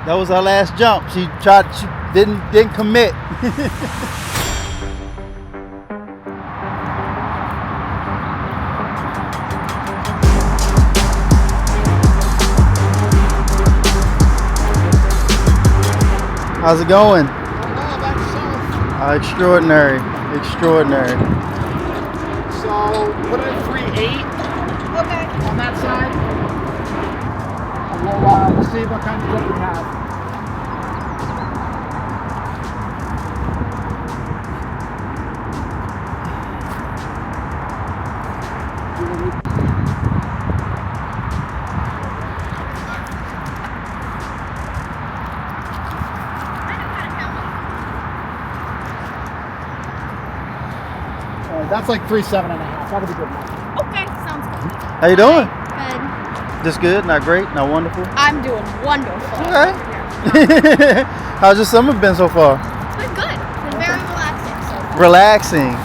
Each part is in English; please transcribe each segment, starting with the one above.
That was her last jump. She didn't commit. How's it going? Extraordinary. So put it at 3.8. Okay. On that side. And we'll see what kind of jump we have. That's like 3.7 and a half. That'll be good enough. Okay, sounds good. How you doing? Good. Just good, not great, not wonderful. I'm doing wonderful. Okay. How's your summer been so far? It's been good. It's been very relaxing so far. Relaxing.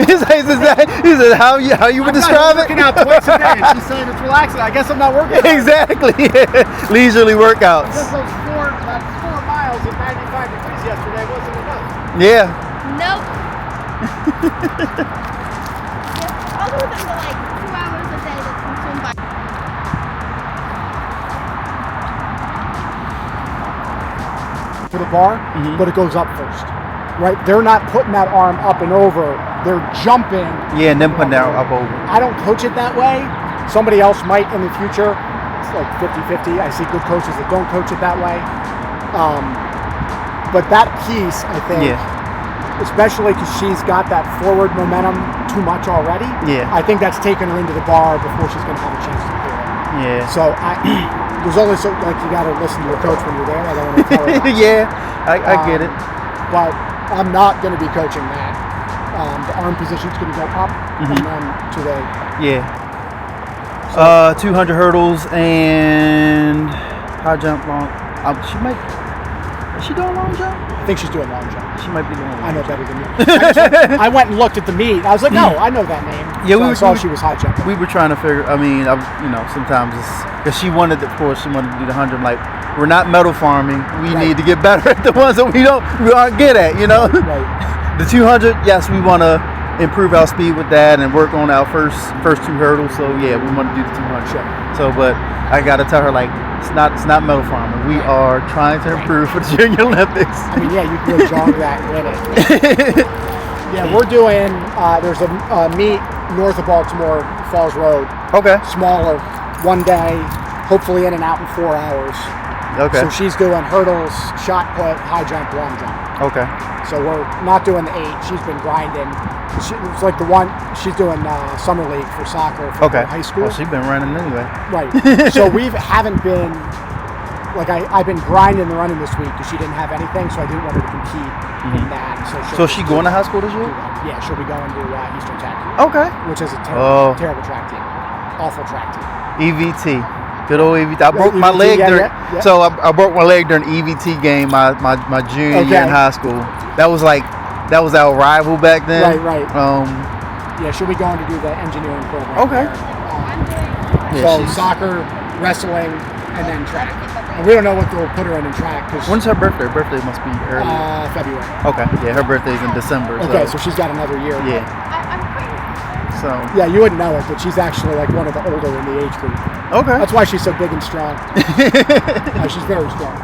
He said how you would describe it? I'm working out twice a day, and she's saying it's relaxing. I guess I'm not working out. Exactly. Leisurely workouts. Just those 4 miles at 95 degrees yesterday wasn't enough. Yeah. Nope. Other than the 2 hours a day that's consumed by. For the bar, but it goes up first. Right? They're not putting that arm up and over. They're jumping. Yeah, and then putting that up over. I don't coach it that way. Somebody else might in the future. It's like 50-50. I see good coaches that don't coach it that way. But that piece, I think, especially because she's got that forward momentum too much already, I think that's taken her into the bar before she's going to have a chance to do it. Yeah. So there's only so, you got to listen to your coach when you're there. I don't want to tell her that. Yeah, I get it. But I'm not going to be coaching that. The arm position's going to go up and then to the 200 hurdles and high jump long. Is she doing long jump? I think she's doing long jump. She might be doing long I know jump. better than you. I went and looked at the meet. I was like, no, I know that name. Yeah, so I saw she was high jumping. We were trying to figure. I mean, sometimes it's because she wanted, of course, she wanted to do the 100. Like, we're not medal farming. We need to get better at the ones that we aren't good at. Right. The 200, yes, we want to improve our speed with that and work on our first 2 hurdles. So yeah, we want to do the 200. Sure. So, but I got to tell her, like, it's not medal farming. We are trying to improve for the Junior Olympics. I mean, yeah, you can really jog that and win it. Yeah, we're doing. There's a meet north of Baltimore, Falls Road. Okay. Smaller, 1 day, hopefully in and out in 4 hours. Okay. So she's doing hurdles, shot put, high jump, long jump. Okay. So we're not doing the 8. She's been grinding. It's like the one she's doing summer league for soccer for high school. Well, she's been running anyway. Right. So we haven't been like I've been grinding the running this week because she didn't have anything, so I didn't want her to compete in that. So is she going to high school this year? Yeah, she'll be going to Eastern Tech. Okay. Which is a terrible track team, awful track team. EVT. Good old EVT. I broke my leg during. So I broke my leg during EVT game my junior year in high school. That was our rival back then. Right. Yeah, she'll be going to do the engineering program. Okay. So soccer, wrestling, and then track. And we don't know what they'll put her in track. When's her birthday? Her birthday must be early. February. Okay. Yeah, her birthday's in December. Okay, so she's got another year. Yeah. So. Yeah, you wouldn't know it, but she's actually like one of the older in the age group. Okay. That's why she's so big and strong. She's very strong.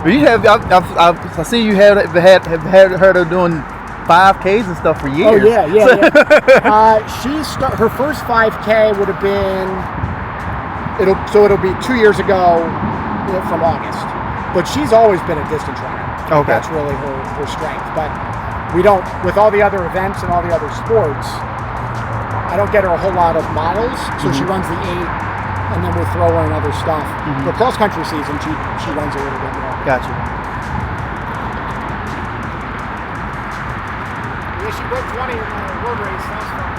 But you have, I see you had her doing 5Ks and stuff for years. Oh yeah. Her first 5K would have been. It'll be 2 years ago from August. But she's always been a distance runner. Okay. That's really her strength. But we don't, with all the other events and all the other sports, I don't get her a whole lot of miles. So she runs the 8, and then we'll throw her in other stuff. The cross country season, she runs a little bit more. Gotcha. Yeah, she broke 20 in a road race. That was fun.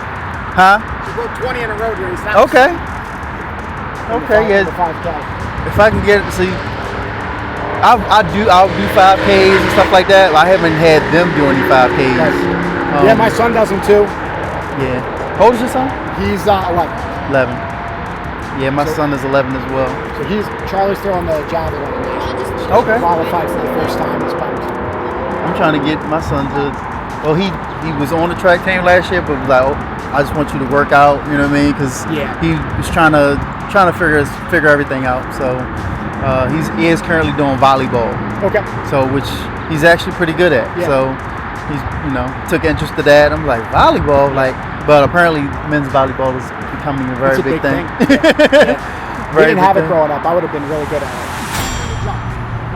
Huh? She broke 20 in a road race. That was Okay, yeah. The 5K. If I can get it, see, I'll do 5Ks and stuff like that. I haven't had them do any 5Ks. Yeah, my son does them too. Yeah. How old is your son? He's 11. 11. Yeah, my son is 11 as well. So Charlie's throwing the javelin. Okay. Qualified for the first time. It's pumped. I'm trying to get my son to. Well, he was on the track team last year, but was like, oh, I just want you to work out. You know what I mean? Because he was trying to figure everything out. So he is currently doing volleyball. Okay. So which he's actually pretty good at. Yeah. So he's took interest in that. I'm like volleyball, but apparently men's volleyball is becoming a very big thing. We didn't have it growing up. I would have been really good at it.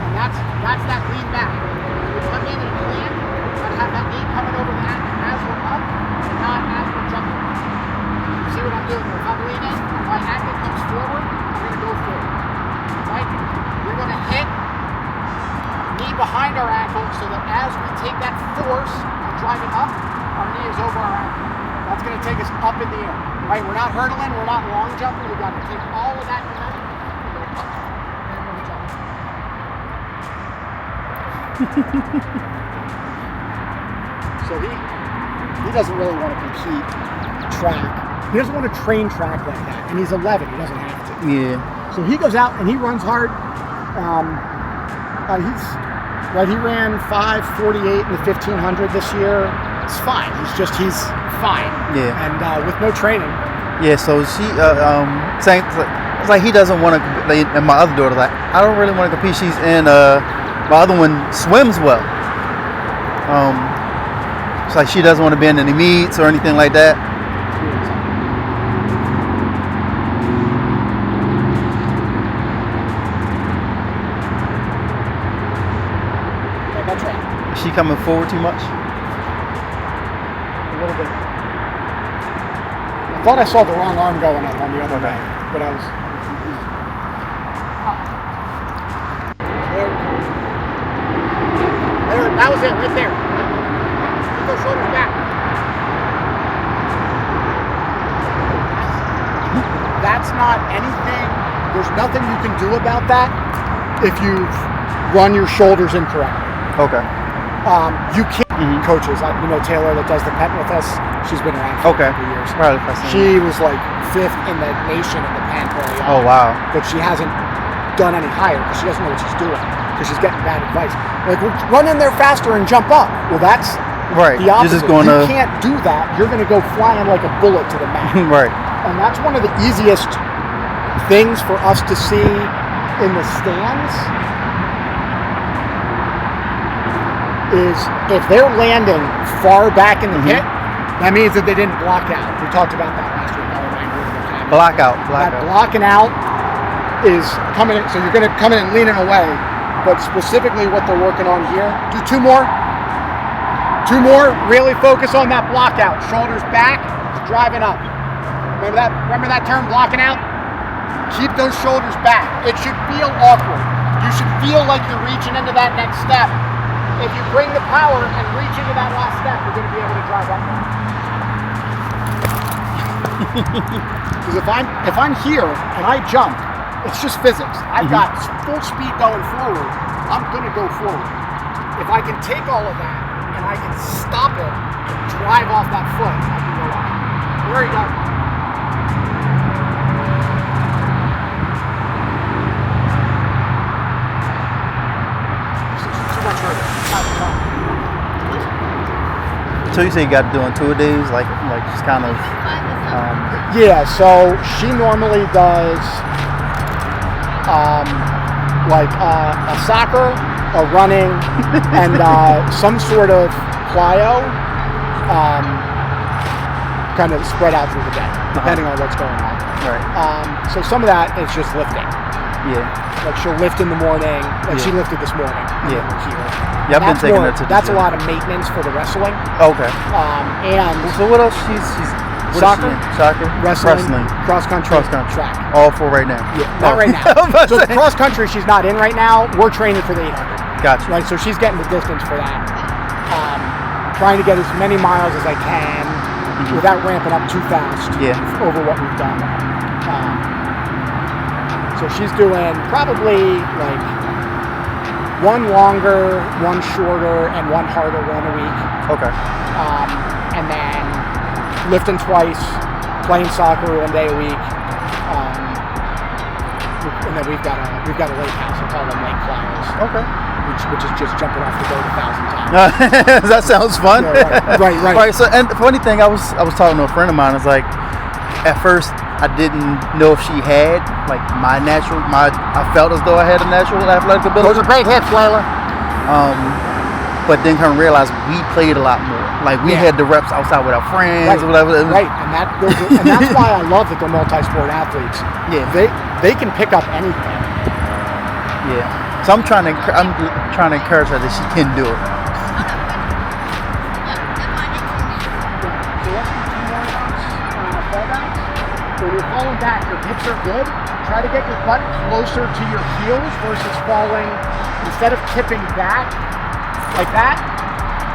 And that's that lean back. You come in and land, but have that knee coming over the ankle as we're up, and not as we're jumping. You see what I'm doing? If I'm leaning, my ankle comes forward, I'm going to go forward. Right? We're going to hit knee behind our ankle so that as we take that force and drive it up, our knee is over our ankle. That's going to take us up in the air. Right? We're not hurdling, we're not long jumping. We've got to take all of that momentum and go up. And we're jumping. So he doesn't really want to compete track. He doesn't want to train track like that. And he's 11. He doesn't have to. Yeah. So he goes out and he runs hard. He ran 5:48 in the 1500 this year. It's fine. He's fine. Yeah. And with no training. Yeah. So she saying it's like he doesn't want to. And my other daughter I don't really want to compete. She's in my other one swims well. It's like she doesn't want to be in any meets or anything like that. That's right. Is she coming forward too much? A little bit. I thought I saw the wrong arm going up on the other way, but I was. There, that was it, right there. Keep those shoulders back. That's not anything. There's nothing you can do about that if you've run your shoulders incorrectly. Okay. You can't. Coaches, Taylor that does the pent with us. She's been around for a couple years. Right. She was like 5th in the nation in the pent early on. Oh wow. But she hasn't done any higher because she doesn't know what she's doing because she's getting bad advice. Like, run in there faster and jump up. Well, that's right. The opposite. You're just gonna... You can't do that. You're going to go flying like a bullet to the mat. Right. And that's one of the easiest things for us to see in the stands. Is if they're landing far back in the pit, that means that they didn't block out. We talked about that last week. Blackout. Blocking out is coming in, so you're going to come in and leaning away. But specifically what they're working on here, do 2 more. 2 more, really focus on that block out. Shoulders back, driving up. Remember that term, blocking out? Keep those shoulders back. It should feel awkward. You should feel like you're reaching into that next step. If you bring the power and reach into that last step, you're going to be able to drive up there. Because if I'm here and I jump, it's just physics. I've got full speed going forward. I'm going to go forward. If I can take all of that and I can stop it and drive off that foot, I can go up. There you go. So you say you got to do on 2 days, like just kind of. Yeah. So she normally does a soccer, a running, and some sort of plyo, kind of spread out through the day, depending on what's going on. Right. So some of that is just lifting. Yeah. Like she'll lift in the morning. Like she lifted this morning. Yeah. Here. Yeah, I've been taking her to the That's gym. a lot of maintenance for the wrestling. Okay. And so what else? She's soccer, wrestling, cross country, track. All 4 right now. Yeah, not right now. So the cross country, she's not in right now. We're training for the 800. Gotcha. Right, so she's getting the distance for that. Trying to get as many miles as I can without ramping up too fast. Over what we've done. So she's doing probably like 1 longer, 1 shorter, and 1 harder run a week. Okay. And then lifting twice, playing soccer 1 day a week, and then we've got a lake house. I call them lake flyers. Okay. Which is just jumping off the boat 1,000 times. That sounds fun. Yeah, right. Right. So, and the funny thing, I was talking to a friend of mine. It's like, at first, I didn't know if she had like I felt as though I had a natural athletic ability. Those are great hips, Layla. But then kind of realized we played a lot more. Like we had the reps outside with our friends or whatever. Right, and that's why I love that they're multi-sport athletes. Yeah, they can pick up anything. Yeah. So I'm trying to encourage her that she can do it. When you're falling back, your hips are good. Try to get your butt closer to your heels versus falling. Instead of tipping back like that,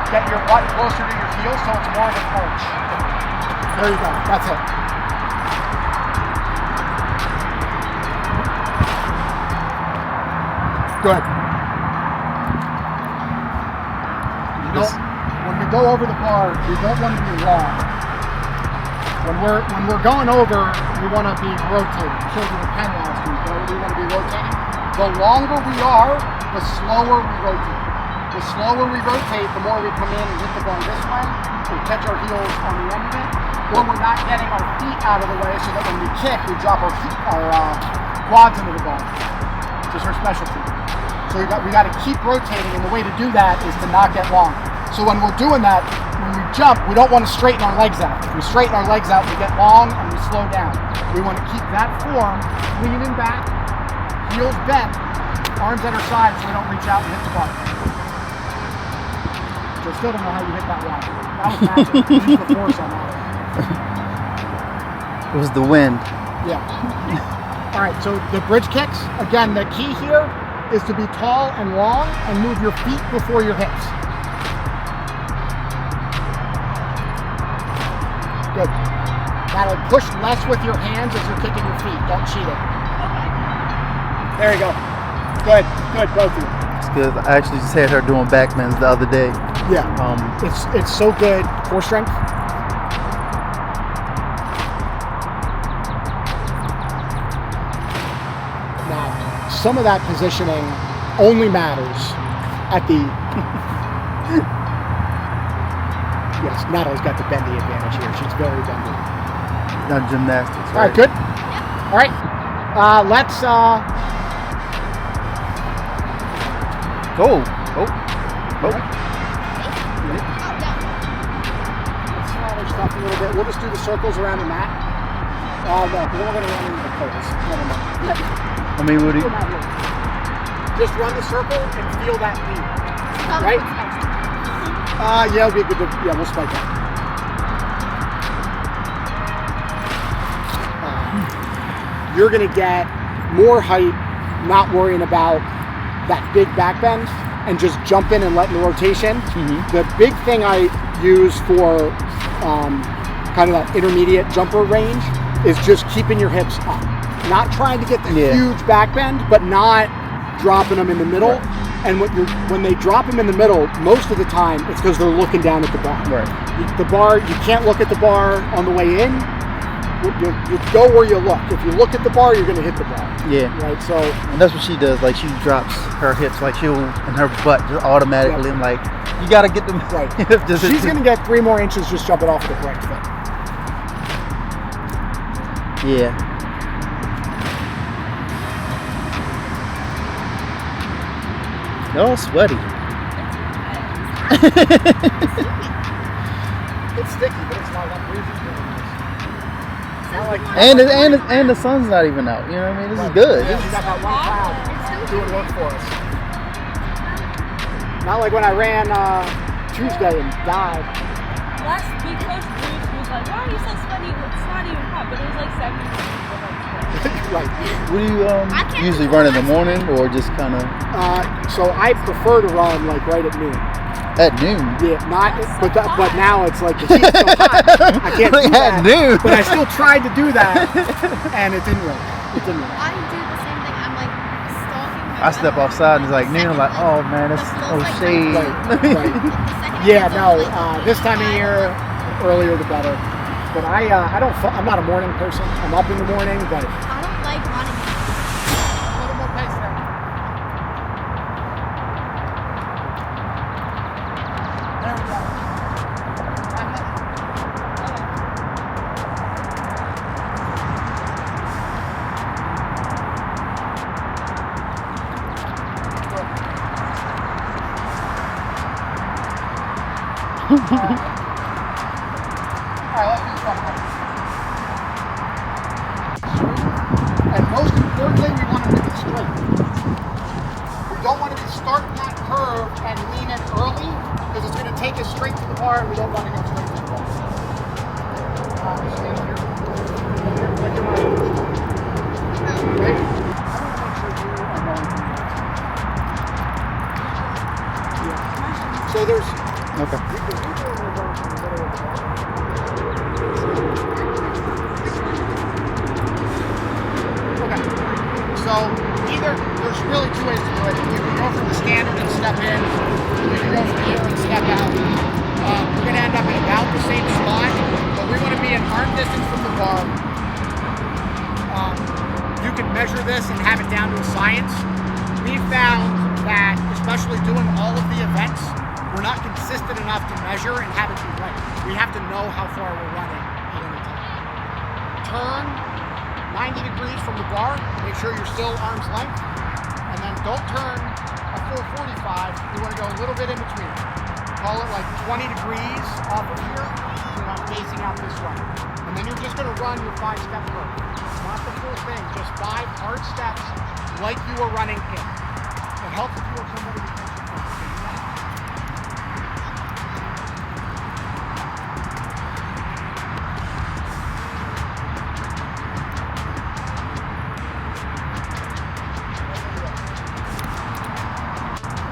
get your butt closer to your heels so it's more of an arch. There you go. That's it. Good. When we go over the bar, we don't want to be long. When we're going over, we want to be rotating. I showed you the pen last week. We want to be rotating. The longer we are, the slower we rotate. The slower we rotate, the more we come in and hit the bar this way. We catch our heels on the end of it, or we're not getting our feet out of the way so that when we kick, we drop our quads into the bar. Which is her specialty. So we got to keep rotating, and the way to do that is to not get long. So when we're doing that, when we jump, we don't want to straighten our legs out. If we straighten our legs out, we get long and we slow down. We want to keep that form, leaning back, heels bent, arms at our sides so we don't reach out and hit the bar. So I still don't know how you hit that one. That was magic. Use the force on that. It was the wind. Yeah. All right, so the bridge kicks, again, the key here is to be tall and long and move your feet before your hips. Good. Natalie, push less with your hands as you're kicking your feet. Don't cheat it. There you go. Good, both of you. It's good. I actually just had her doing backbends the other day. Yeah. It's so good. Core strength. Now, some of that positioning only matters at the. Yes, Natalie's got the bendy advantage here. She's very bendy. Not gymnastics. Right? All right, good. All right, let's. Oh. Let's slowly stop a little bit. We'll just do the circles around the mat. No, because then we're going to run into the poles. Never mind. I mean, what do you? Just run the circle and feel that lead. Right? Yeah, it'll be a good. Yeah, we'll spike that. You're going to get more height, not worrying about that big back bend, and just jump in and letting the rotation. Mm-hmm. The big thing I use for kind of that intermediate jumper range is just keeping your hips up. Not trying to get the huge back bend, but not dropping them in the middle. Right. And when they drop them in the middle, most of the time it's because they're looking down at the bar. Right. The bar, you can't look at the bar on the way in. You go where you look. If you look at the bar, you're going to hit the bar. Yeah. Right. So. And that's what she does. Like she drops her hips, like and her butt just automatically. Yep. I'm like, you got to get them right. She's going to get 3 more inches just jumping off of the correct foot. Yeah. Oh, sweaty. It's sticky, but it's not that breezy. And the sun's not even out. You know what I mean? This is good. Yeah, we got that one cloud doing work for us. Not like when I ran Tuesday and died. Last week, Coach Bruce was like, "Why are you so sweaty? It's not even hot," but it was like 70 degrees. Right. What do you usually run in the morning or just kind of? So I prefer to run like right at noon. At noon? Yeah, but now it's like the heat's so hot. I can't do that. At noon. But I still tried to do that, and it didn't work. I do the same thing. I'm like stalking my I step outside and it's like noon. I'm like, oh man, it's shade. Right. Yeah, no. This time of year, earlier the better. But I'm not a morning person. I'm up in the morning, but I don't like running. Alright, let's do something. And most importantly, we want them to be straight. We don't want to be starting that curve and lean in early because it's going to take us straight to the bar and we don't want to go straight to the bar. Stand here. Like you're right. Okay? I want to make sure you are going to yeah. So there's... Okay. We can go in the middle of the bar. So either, there's really two ways to do it. You can go from the standard and step in. You can go from here and step out. We're going to end up at about the same spot, but we want to be an arm distance from the bar. You can measure this and have it down to a science. We found that, especially doing all of the events, we're not consistent enough to measure and have it be right. We have to know how far we're running at any time. Turn 90 degrees from the bar, make sure you're still arm's length, and then don't turn a full 45, you want to go a little bit in between. Call it like 20 degrees off of here, you're not facing out this way. And then you're just going to run your 5-step curve. Not the full thing, just 5 hard steps like you were running in. It helps if you have somebody who can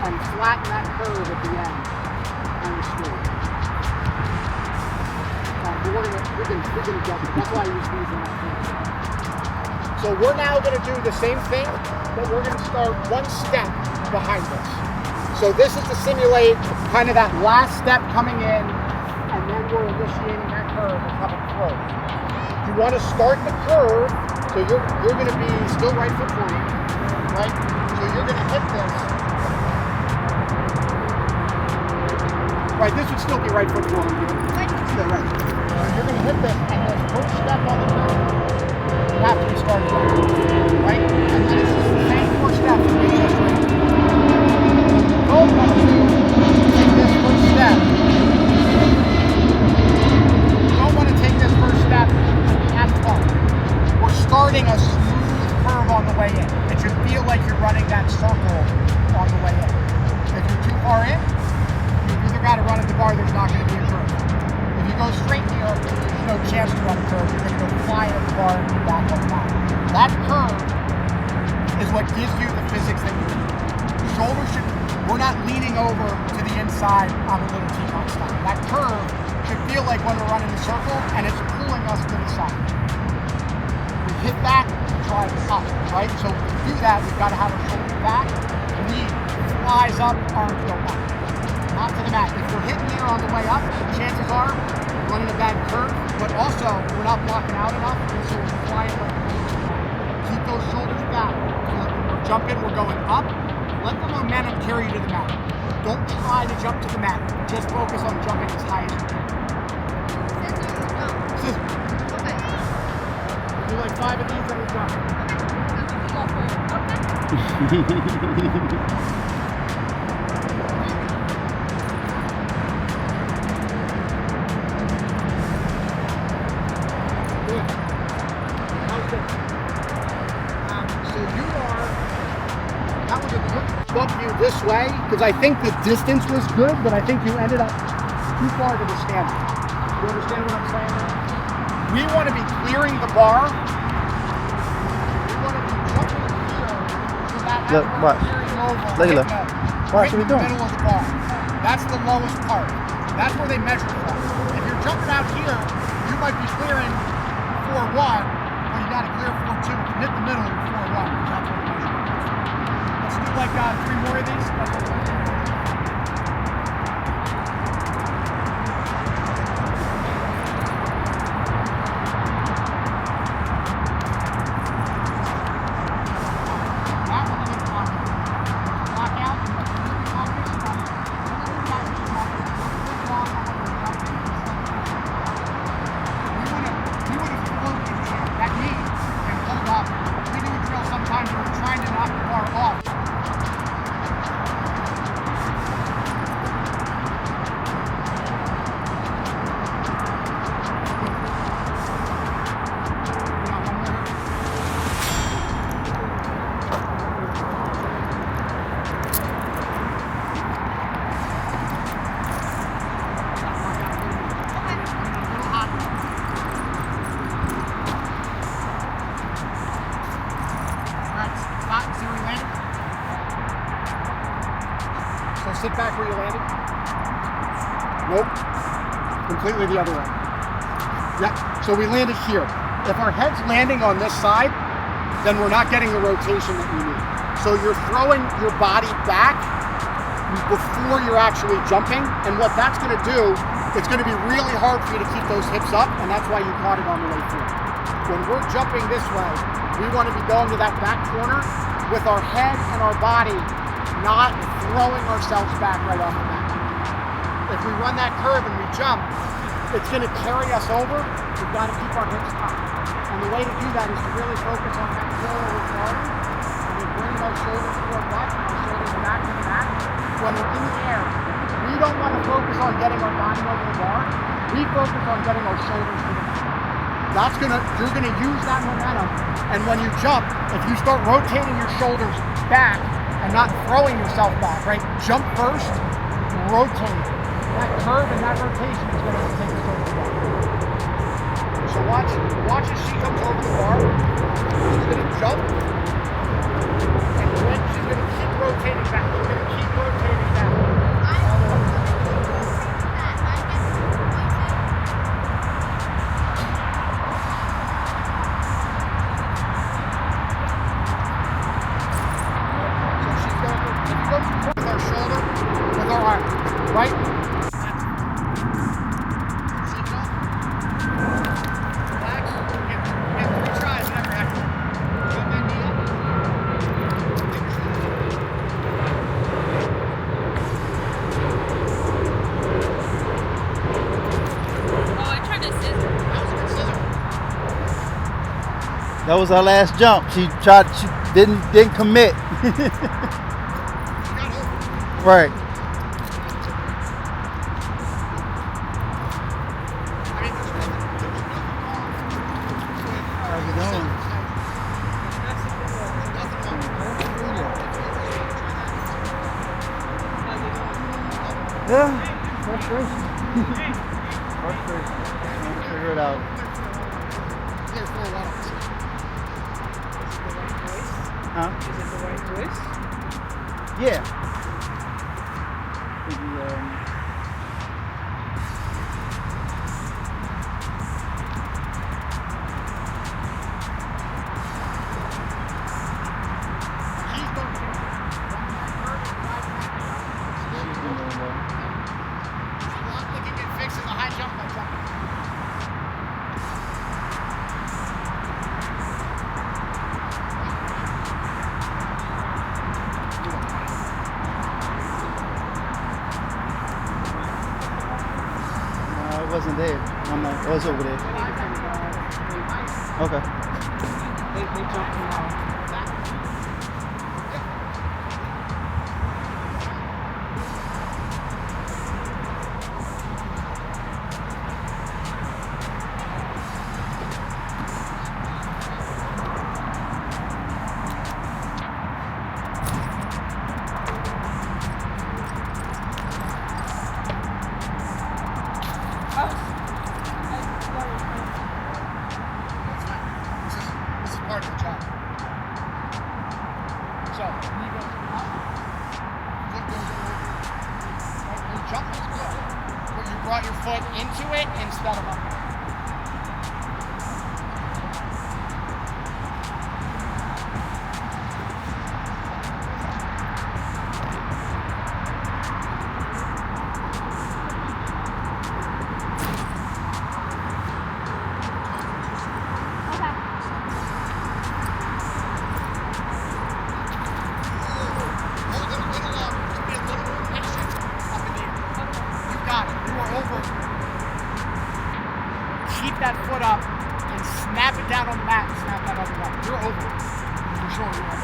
and flatten that curve at the end on the street. We're gonna jump it. That's why I use these in that thing. So we're now gonna do the same thing, but we're gonna start one step behind this. So this is to simulate kind of that last step coming in, and then we're initiating that curve and coming through. You want to start the curve, so you're gonna be still right foot forward, right? So you're gonna hit this. Right, this would still be right foot forward. Still right. So you're going to hit this, and this first step on the curve, you have to be starting right? And then it's just the same 4 steps that we just did. Don't want to take this first step. You don't want to take this first step at the bar. We're starting a smooth curve on the way in. It should feel like you're running that circle on the way in. If you're too far in, you've either got to run at the bar, there's not going to be a curve. If you go straight here, there's no chance to run a curve. You're going to go fly at the bar and be back on the mat. That curve is what gives you the physics that you need. Shoulders should, we're not leaning over to the inside on a little teapot style. That curve should feel like when we're running a circle and it's pulling us to the side. We hit that, drive up, right? So to do that, we've got to have our shoulders back. Knee flies up, arms go up. Not to the mat. If we're hitting here on the way up, chances are we're running a bad curve, but also we're not blocking out enough, and so we're flying like keep those shoulders back. So that when we're jumping, we're going up. Let the momentum carry you to the mat. Don't try to jump to the mat. Just focus on jumping as high as you can. Scissors. Okay. Do like 5 of these every jump. Okay. Bump you this way because I think the distance was good, but I think you ended up too far to the standard. You understand what I'm saying? We want to be clearing the bar. We want to be jumping here so that as we're clearing over, Layla, right in the middle of the bar. That's the lowest part. That's where they measure from. If you're jumping out here, you might be clearing 4-1, but you got to clear 4-2. You can hit the middle of 4-1. That's what it measures. Like 3 more of these. We want to float in here. sit back where you landed? Nope. Completely the other way. Yeah, so we landed here. If our head's landing on this side, then we're not getting the rotation that we need. So you're throwing your body back before you're actually jumping, and what that's gonna do, it's gonna be really hard for you to keep those hips up, and that's why you caught it on the way through. When we're jumping this way, we wanna be going to that back corner with our head and our body not throwing ourselves back right off the bat. If we run that curve and we jump, it's going to carry us over. We've got to keep our hips up. And the way to do that is to really focus on that floor we're starting, and then bring our shoulders to our butt and our shoulders back to the mat. When we're in the air, we don't want to focus on getting our body over the bar. We focus on getting our shoulders to the mat. You're gonna use that momentum, and when you jump, if you start rotating your shoulders back and not throwing yourself back, right? Jump first, rotate. That curve and that rotation is gonna take us over the bar. So watch as she comes over the bar. She's gonna jump, and then she's gonna keep rotating back. She's gonna keep rotating back. With our shoulder, with our arm, right? Relax. Get 3 tries, never happen. Drop that knee up. Oh, I tried to scissor. That was a good scissor. That was our last jump. She didn't commit. Right. How's it going? Yeah, frustration. Frustration. Trying to figure it out. Clear 4-1. Huh? Is it the right voice? Yeah. I wasn't there. I was over there. Okay. They jumped tomorrow. This is part of the job. So, knee goes up, foot goes over. Right? Your jump is good, but you brought your foot into it instead of up. Keep that foot up and snap it down on the mat and snap that other leg. You're over it. For sure, you're over it.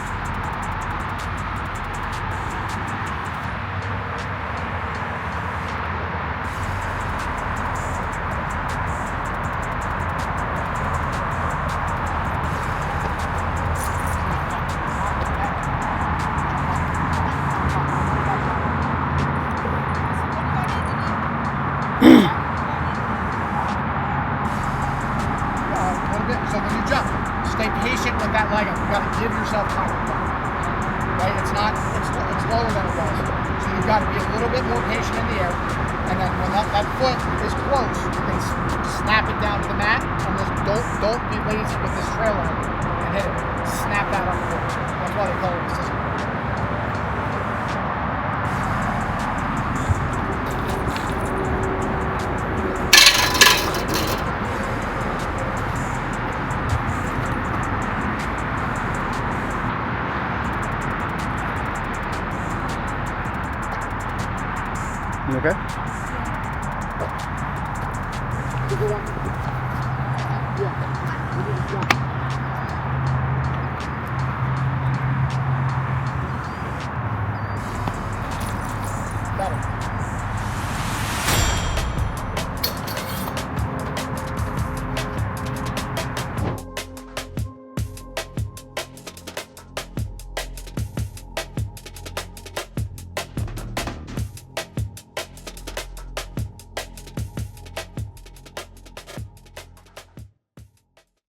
So when you jump, stay patient with that leg up. You got to give yourself time. Right? It's lower than it was. So you've got to be a little bit more patient in the air. And then when that foot is close, you can snap it down to the mat. And just don't be lazy with this trail end and hit it. Snap that on the foot. That's why they call it a scissor. You okay? Yeah.